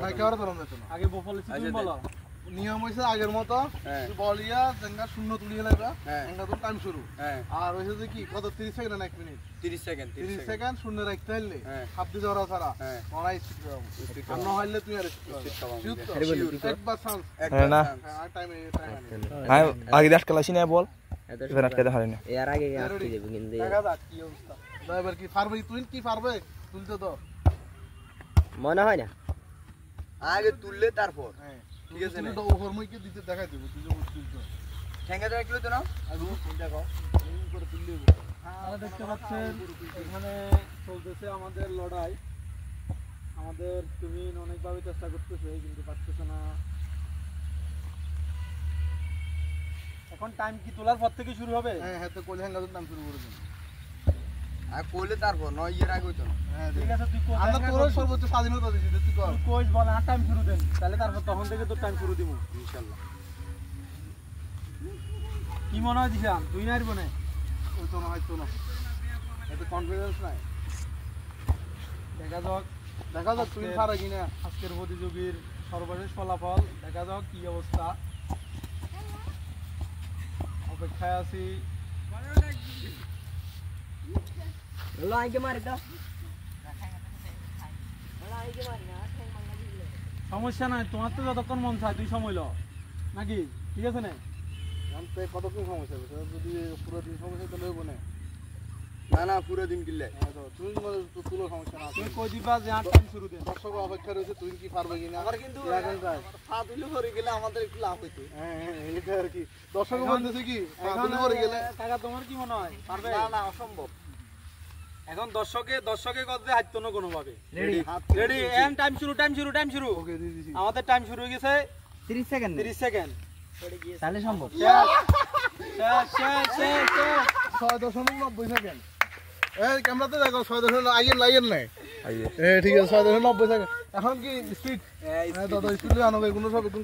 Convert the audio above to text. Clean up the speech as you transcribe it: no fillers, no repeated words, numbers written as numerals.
ভাই কেওড়া তরম দিত না আগে বল তুমি বলো নিয়ম হইছে আগের মতো বলিয়া জাঙ্গা শূন্য তুলিয়ে লাইবা এঙ্গা তো টাইম শুরু আর হইছে যে কি কত 30 সেকেন্ড না 1 মিনিট 30 সেকেন্ড শূন্য রাখতে হইলে শব্দ জরা ছাড়া পড়াই শিখবে আর না হইলে তুই আর শিখতে একবার চান্স না টাইমে হ্যাঁ আগে 10 ক্লাসই না বল এবার আটকে দেখাই না এর আগে আটকে যাবে কিন্তু দেখা যাক কি অবস্থা ড্রাইভার কি পারবে তুই কি পারবে তুলতে তো মনে হয় না আগে তুললে তারপর ঠিক আছে না তো ওভার মুইকে দিতে দেখাই দেব তুই যে তুলতে ঠ্যাঙ্গা ধরে কিলো তো না আগে কোনটা কও এই করে তুললে আপনারা দেখতে পাচ্ছেন এখানে চলতেছে আমাদের লড়াই আমাদের তুমি অনেকভাবে চেষ্টা করতেছে কিন্তু পারতেছ না এখন টাইম কি তোলার পর থেকে শুরু হবে হ্যাঁ হ্যাঁ তো কোল হ্যাঙ্গার নাম শুরু করে দিন আর কোলে তারপর 9 এর আগে হইতো না হ্যাঁ ঠিক আছে তুই কোল আমরা তোর সর্বোচ্চ স্বাধীনতা দিছি তুই কর কোচ বল আর টাইম শুরু দেন তাহলে তারপর তখন থেকে তো টাইম শুরু দিব ইনশাআল্লাহ কি মনে হয় দিশান তুই নারব না ওই তো না হয়তো না এত কনফিডেন্স নাই দেখা যাক তুই পারে কিনা আজকের প্রতিযোগীর সর্বশেষ ফলাফল দেখা যাক কি অবস্থা অপেক্ষায় আছি লাইকে মারি দাও সমস্যা নাই তোমার তো যতক্ষণ মন চায় তুই সময় লো নাকি ঠিক আছে না জানতে কতক্ষণ সমস্যা হবে যদি পুরো দিন সমস্যা তো লইব না না পুরো দিন কিল্লে তুমি তুলো সমস্যা না তুমি কই দিবা যে আর টাইম শুরু দেন দর্শক অপেক্ষা রয়েছে তুই কি পারবে কিনা আমার কিন্তু এখন যায় ফাতুলে পড়ে গেলে আমাদের একটু লাভ হইতো হ্যাঁ এটা আর কি দর্শক বলতেছে কি ফাতুলে পড়ে গেলে কাকা তোমার কি মনে হয় পারবে না অসম্ভব এখন দর্শকে কথা হাইতো না কোনো ভাবে রেডি এন্ড টাইম শুরু ওকে দিয়ে দিছি আমাদের টাইম শুরু হয়ে গেছে 30 সেকেন্ড তাহলে সম্ভব শেষ 6.90 সেকেন্ড এই ক্যামেরাতে দেখো 6.90 আইয়ের নাই ঠিক আছে 6.90 সেকেন্ড এখন কি স্পিড হ্যাঁ দাদা স্পিড আনো কোনো সব একদম